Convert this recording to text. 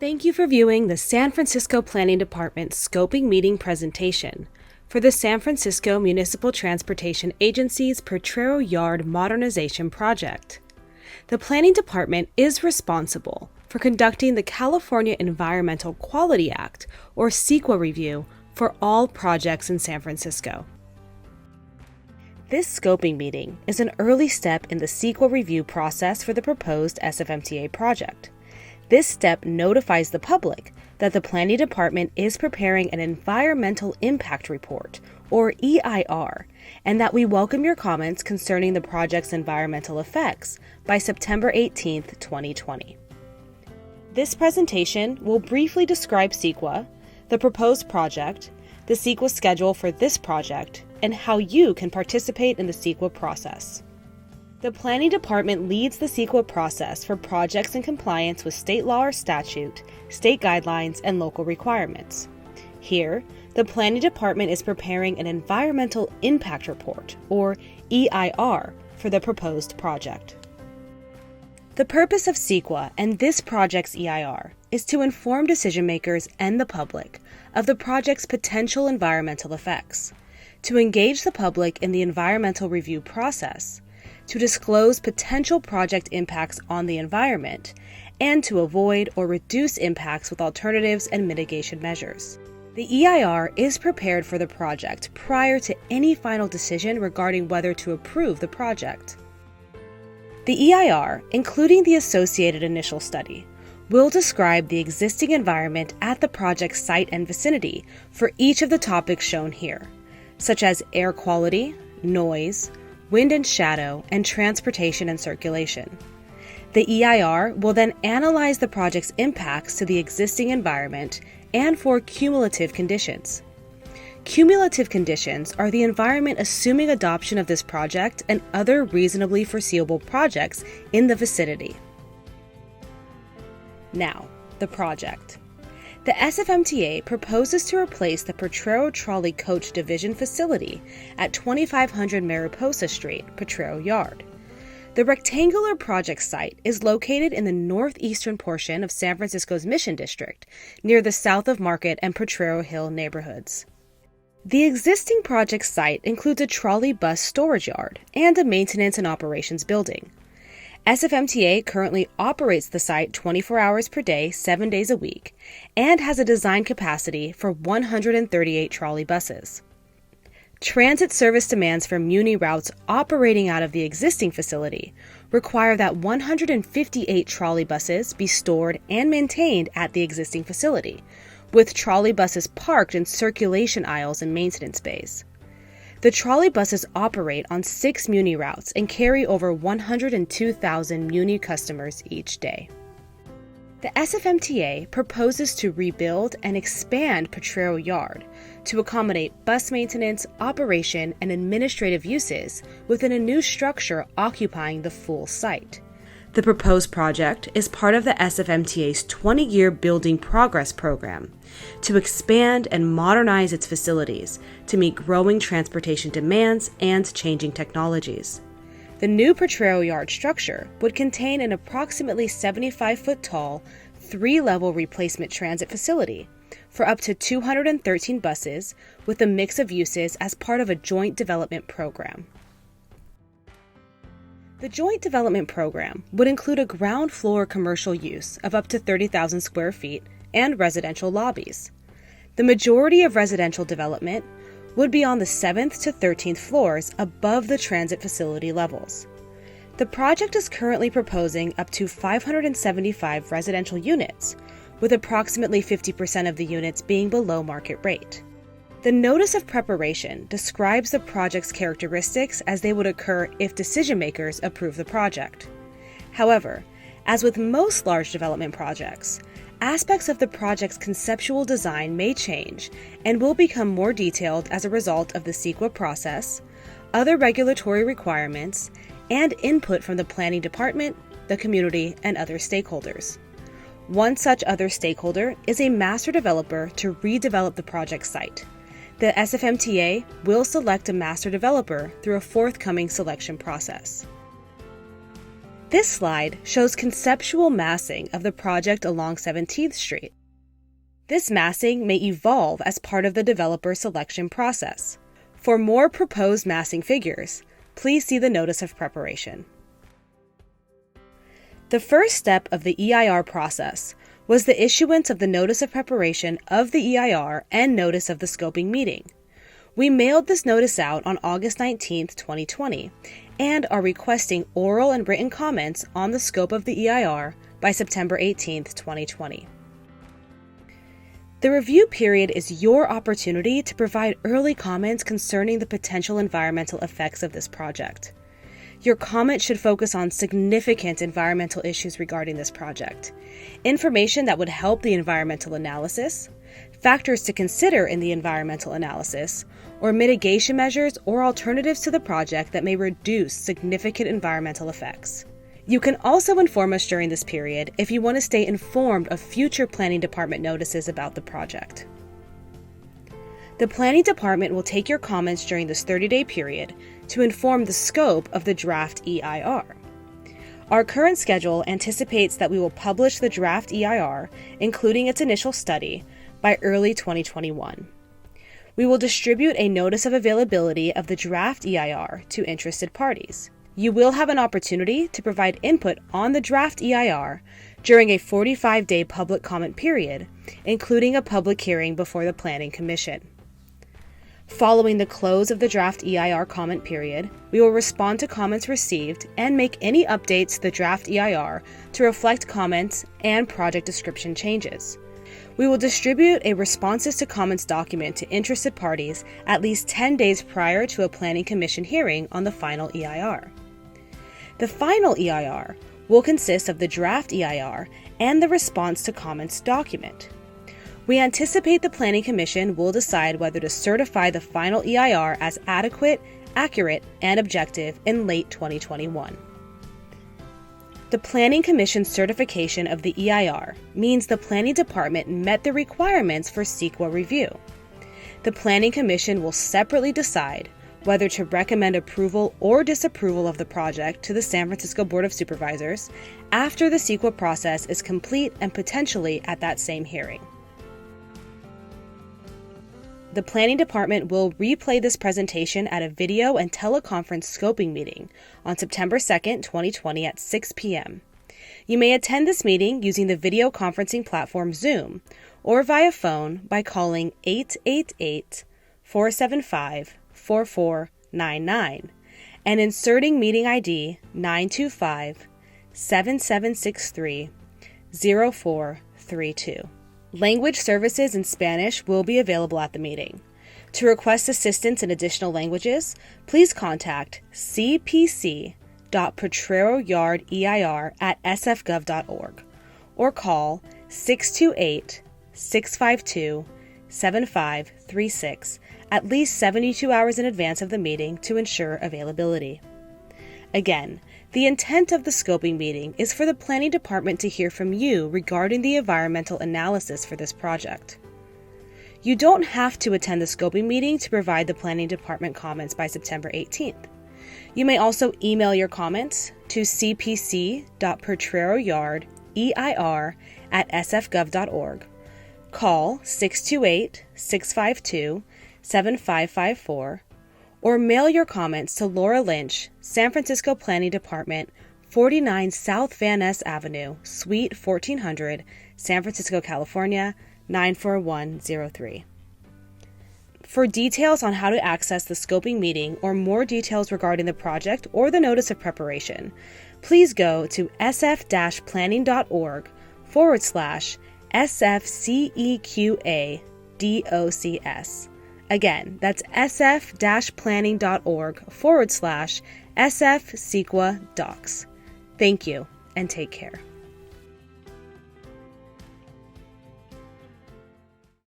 Thank you for viewing the San Francisco Planning Department Scoping Meeting presentation for the San Francisco Municipal Transportation Agency's Potrero Yard Modernization project. The Planning Department is responsible for conducting the California Environmental Quality Act, or CEQA review, for all projects in San Francisco. This scoping meeting is an early step in the CEQA review process for the proposed SFMTA project. This step notifies the public that the Planning Department is preparing an Environmental Impact Report, or EIR, and that we welcome your comments concerning the project's environmental effects by September 18, 2020. This presentation will briefly describe CEQA, the proposed project, the CEQA schedule for this project, and how you can participate in the CEQA process. The Planning Department leads the CEQA process for projects in compliance with state law or statute, state guidelines, and local requirements. Here, the Planning Department is preparing an Environmental Impact Report, or EIR, for the proposed project. The purpose of CEQA and this project's EIR is to inform decision makers and the public of the project's potential environmental effects, to engage the public in the environmental review process, to disclose potential project impacts on the environment, and to avoid or reduce impacts with alternatives and mitigation measures. The EIR is prepared for the project prior to any final decision regarding whether to approve the project. The EIR, including the associated initial study, will describe the existing environment at the project site and vicinity for each of the topics shown here, such as air quality, noise, wind and shadow, and transportation and circulation. The EIR will then analyze the project's impacts to the existing environment and for cumulative conditions. Cumulative conditions are the environment assuming adoption of this project and other reasonably foreseeable projects in the vicinity. Now, the project. The SFMTA proposes to replace the Potrero Trolley Coach Division facility at 2500 Mariposa Street, Potrero Yard. The rectangular project site is located in the northeastern portion of San Francisco's Mission District, near the South of Market and Potrero Hill neighborhoods. The existing project site includes a trolley bus storage yard and a maintenance and operations building. SFMTA currently operates the site 24 hours per day, 7 days a week, and has a design capacity for 138 trolley buses. Transit service demands for Muni routes operating out of the existing facility require that 158 trolley buses be stored and maintained at the existing facility, with trolley buses parked in circulation aisles and maintenance bays. The trolley buses operate on 6 Muni routes and carry over 102,000 Muni customers each day. The SFMTA proposes to rebuild and expand Potrero Yard to accommodate bus maintenance, operation, and administrative uses within a new structure occupying the full site. The proposed project is part of the SFMTA's 20-year Building Progress program to expand and modernize its facilities to meet growing transportation demands and changing technologies. The new Potrero Yard structure would contain an approximately 75-foot-tall, 3-level replacement transit facility for up to 213 buses with a mix of uses as part of a joint development program. The joint development program would include a ground floor commercial use of up to 30,000 square feet and residential lobbies. The majority of residential development would be on the 7th to 13th floors above the transit facility levels. The project is currently proposing up to 575 residential units, with approximately 50% of the units being below market rate. The Notice of Preparation describes the project's characteristics as they would occur if decision makers approve the project. However, as with most large development projects, aspects of the project's conceptual design may change and will become more detailed as a result of the CEQA process, other regulatory requirements, and input from the Planning Department, the community, and other stakeholders. One such other stakeholder is a master developer to redevelop the project site. The SFMTA will select a master developer through a forthcoming selection process. This slide shows conceptual massing of the project along 17th Street. This massing may evolve as part of the developer selection process. For more proposed massing figures, please see the Notice of Preparation. The first step of the EIR process was the issuance of the Notice of Preparation of the EIR and Notice of the Scoping Meeting. We mailed this notice out on August 19, 2020, and are requesting oral and written comments on the scope of the EIR by September 18, 2020. The review period is your opportunity to provide early comments concerning the potential environmental effects of this project. Your comment should focus on significant environmental issues regarding this project, information that would help the environmental analysis, factors to consider in the environmental analysis, or mitigation measures or alternatives to the project that may reduce significant environmental effects. You can also inform us during this period if you want to stay informed of future Planning Department notices about the project. The Planning Department will take your comments during this 30-day period to inform the scope of the draft EIR. Our current schedule anticipates that we will publish the draft EIR, including its initial study, by early 2021. We will distribute a notice of availability of the draft EIR to interested parties. You will have an opportunity to provide input on the draft EIR during a 45-day public comment period, including a public hearing before the Planning Commission. Following the close of the draft EIR comment period, we will respond to comments received and make any updates to the draft EIR to reflect comments and project description changes. We will distribute a responses to comments document to interested parties at least 10 days prior to a Planning Commission hearing on the final EIR. The final EIR will consist of the draft EIR and the response to comments document. We anticipate the Planning Commission will decide whether to certify the final EIR as adequate, accurate, and objective in late 2021. The Planning Commission certification of the EIR means the Planning Department met the requirements for CEQA review. The Planning Commission will separately decide whether to recommend approval or disapproval of the project to the San Francisco Board of Supervisors after the CEQA process is complete and potentially at that same hearing. The Planning Department will replay this presentation at a video and teleconference scoping meeting on September 2, 2020 at 6 p.m. You may attend this meeting using the video conferencing platform Zoom or via phone by calling 888-475-4499 and inserting meeting ID 925-7763-0432. Language services in Spanish will be available at the meeting. To request assistance in additional languages, please contact cpc.potreroyardeir@sfgov.org or call 628-652-7536 at least 72 hours in advance of the meeting to ensure availability. Again, the intent of the scoping meeting is for the Planning Department to hear from you regarding the environmental analysis for this project. You don't have to attend the scoping meeting to provide the Planning Department comments by September 18th. You may also email your comments to cpc.potreroyardeir@sfgov.org, call 628-652-7554, or mail your comments to Laura Lynch, San Francisco Planning Department, 49 South Van Ness Avenue, Suite 1400, San Francisco, California, 94103. For details on how to access the scoping meeting or more details regarding the project or the notice of preparation, please go to sf-planning.org/sfceqa-docs. Again, that's sf-planning.org/sfceqa-docs. Thank you and take care.